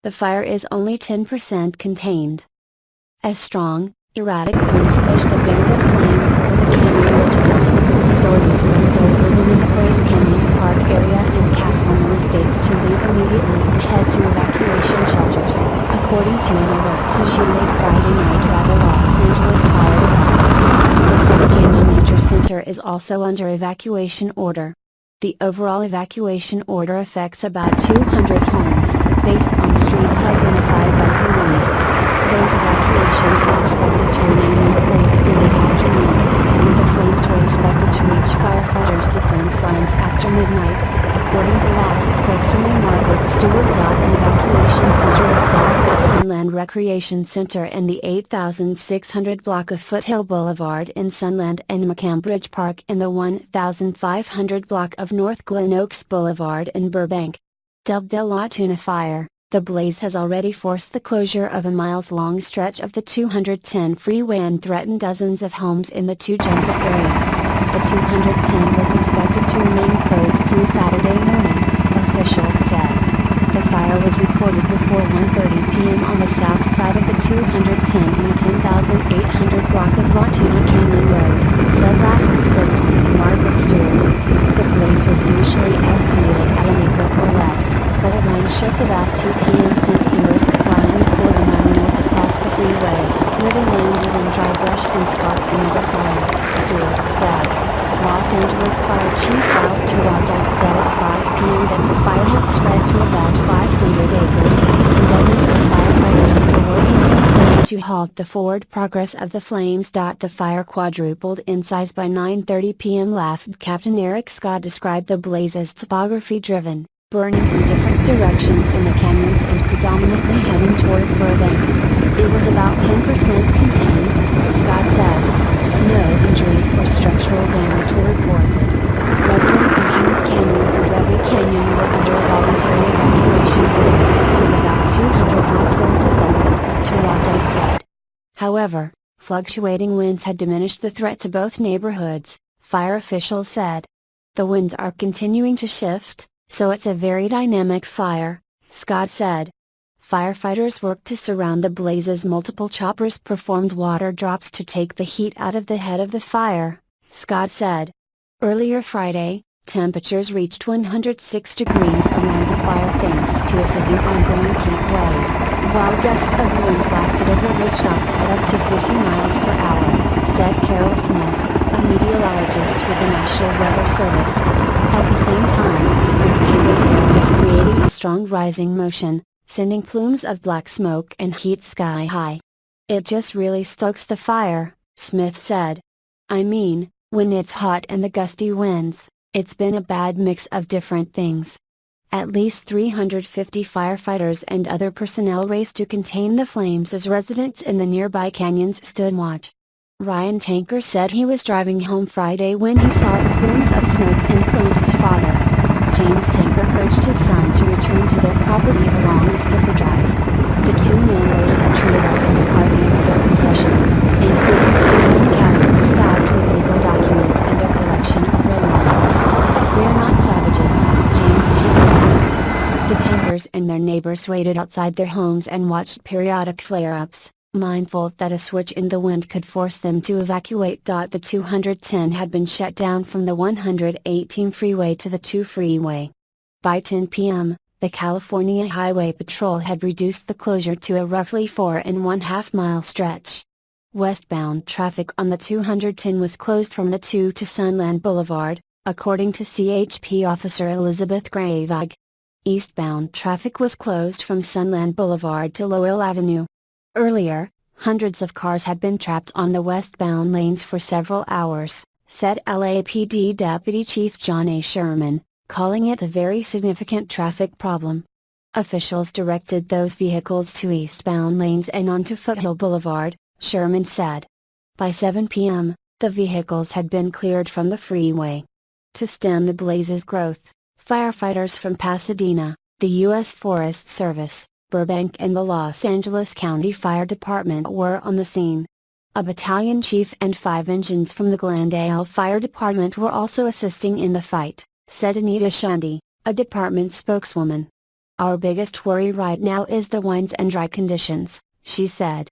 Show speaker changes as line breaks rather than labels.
the fire is only 10% contained. As strong, erratic winds pushed a band of flames over the canyon ridgeline. Authorities warned those living in the Blaze Canyon Park area and Castle estates to leave immediately and head to evacuation shelters, according to an alert issued late Friday night by the Los Angeles Fire Department. The State Canyon Nature Center is also under evacuation order. The overall evacuation order affects about 200 homes, based on streets identified by police. Those evacuations were expected to remain in place through the afternoon. The flames were expected to reach firefighters' defense lines after midnight, according to LAFD spokeswoman Margaret Stewart. An evacuation center was set up at Sunland Recreation Center in the 8,600 block of Foothill Boulevard in Sunland and McCambridge Park in the 1,500 block of North Glen Oaks Boulevard in Burbank. Dubbed the La Tuna Fire, the blaze has already forced the closure of a miles-long stretch of the 210 freeway and threatened dozens of homes in the Tujunga area. The 210 was expected to remain closed through Saturday morning, officials said. The fire was reported before 1:30 p.m. on the south side of the 210 in the 10,800 block of La Tuna Canyon Road, said LAFD spokeswoman Margaret Stewart. The blaze was initially estimated at an acre or less, but a line shift about 2 p.m. sent embers flying a quarter-mile north across the freeway, where they landed in dry brush and sparked another fire, Stewart said. Los Angeles Fire Chief Ralph Terrazas said at 5 p.m. that the fire had spread to about 500 acres, and dozens of firefighters were working on a plan to halt the forward progress of the flames. The fire quadrupled in size by 9:30 p.m. LAFD Captain Eric Scott described the blaze as topography-driven, burning in different directions in the canyons and predominantly heading toward Burbank. It was about 10% contained, Scott said. No injuries or structural damage were reported. Residents in Kings Canyon and Rebbe Canyon were under a voluntary evacuation order, with about 200 households affected, Terrazas said. However, fluctuating winds had diminished the threat to both neighborhoods, fire officials said. The winds are continuing to shift, so it's a very dynamic fire, Scott said. Firefighters worked to surround the blaze as multiple choppers performed water drops to take the heat out of the head of the fire, Scott said. Earlier Friday, temperatures reached 106 degrees around the fire thanks to a severe ongoing heat wave, while gusts of wind blasted over ridgetops at up to 50 miles per hour, said Carol Smith, a meteorologist with the National Weather Service. At the same time, unstable air was creating a strong rising motion, sending plumes of black smoke and heat sky high. It just really stokes the fire, Smith said. I mean, when it's hot and the gusty winds, it's been a bad mix of different things. At least 350 firefighters and other personnel raced to contain the flames as residents in the nearby canyons stood watch. Ryan Tanker said he was driving home Friday when he saw the plumes of smoke and phoned his father. James Tanker urged his son to return to their property along Zipper Drive. The two men loaded a trailer and departed with their possessions, including a family cabinet stocked with legal documents and a collection of belongings. We're not savages, James Tanker wrote. The Tankers and their neighbors waited outside their homes and watched periodic flare-ups, mindful that a switch in the wind could force them to evacuate. The 210 had been shut down from the 118 freeway to the 2 freeway. By 10 p.m., the California Highway Patrol had reduced the closure to a roughly 4.5 mile stretch. Westbound traffic on the 210 was closed from the 2 to Sunland Boulevard, according to CHP officer Elizabeth Gravag. Eastbound traffic was closed from Sunland Boulevard to Lowell Avenue. Earlier, hundreds of cars had been trapped on the westbound lanes for several hours, said LAPD Deputy Chief John A. Sherman, calling it a very significant traffic problem. Officials directed those vehicles to eastbound lanes and onto Foothill Boulevard, Sherman said. By 7 p.m., the vehicles had been cleared from the freeway. To stem the blaze's growth, firefighters from Pasadena, the U.S. Forest Service, Burbank and the Los Angeles County Fire Department were on the scene. A battalion chief and 5 engines from the Glendale Fire Department were also assisting in the fight, said Anita Shundy, a department spokeswoman. "Our biggest worry right now is the winds and dry conditions," she said.